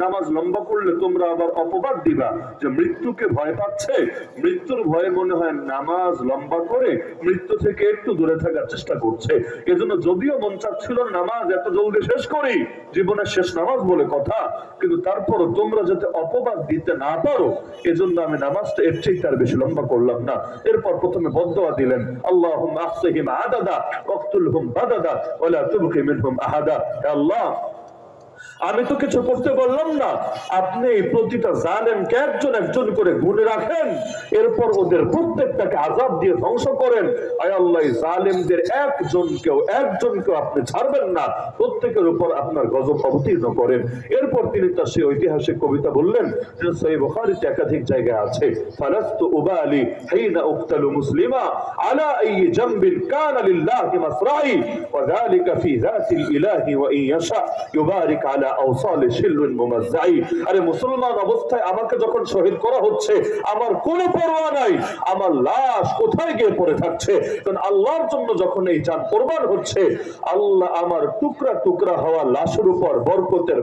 নামাজ লম্বা করলে তোমরা আবার অপবাদ দিবা যে মৃত্যুকে ভয় পাচ্ছে, মৃত্যুর ভয়ে মনে হয় নামাজ লম্বা করে মৃত্যু থেকে একটু দূরে থাকার চেষ্টা করছে। এজন্য যদিও মন চাচ্ছিল নামাজ এত জলদি শেষ করি, জীবনের শেষ নামাজ বলে কথা, কিন্তু তারপরও তোমরা যাতে অপবাদ দিতে না পারো এজন্য আমি নামাজটা এর চেয়ে তার বেশি লম্বা করলাম না। এরপর প্রথমে বদদোয়া দিলেন, আল্লাহুম্মা আহসিহিম আদাদা ওয়াকতুলহুম বাদাদা ওয়ালা তুবকি মিনহুম আহাদা। হে আল্লাহ, আমি তো কিছু করতে বললাম না, আপনি এই প্রতিটা জালেমকে একজন একজন করে গুণে রাখেন, এরপর ওদের প্রত্যেকটাকে আযাব দিয়ে ধ্বংস করেন। আয় আল্লাহ, জালেমদের একজনকেও আপনি ছাড়বেন না, প্রত্যেকের উপর আপনার গজব অবতীর্ণ করেন। এরপর তিনি তার সেই ঐতিহাসিক কবিতা বললেন, যে সহিহ বুখারীতে একাধিক জায়গায় আছে, ফালাস্তু উবালি হাইনা উকতালু মুসলিমা আলা আই জামবিন কানা লিল্লাহি মাসরাই ওয়া যালিকা ফি যাতিল ইলাহি ওয়া ইন ইয়াশা ইউবারিক আলা আওসালি শিলুন মুমাজ্জাই। আরে মুসলমান অবস্থায় আমাকে যখন শহীদ করা হচ্ছে আমার কোনো পরোয়া নাই, আমার লাশ কোথায় গিয়ে পড়ে থাকছে, কারণ আল্লাহর জন্য যখন এই জান কুরবান হচ্ছে, আল্লাহ আমার টুকরা টুকরা হওয়া লাশের উপর বরকতের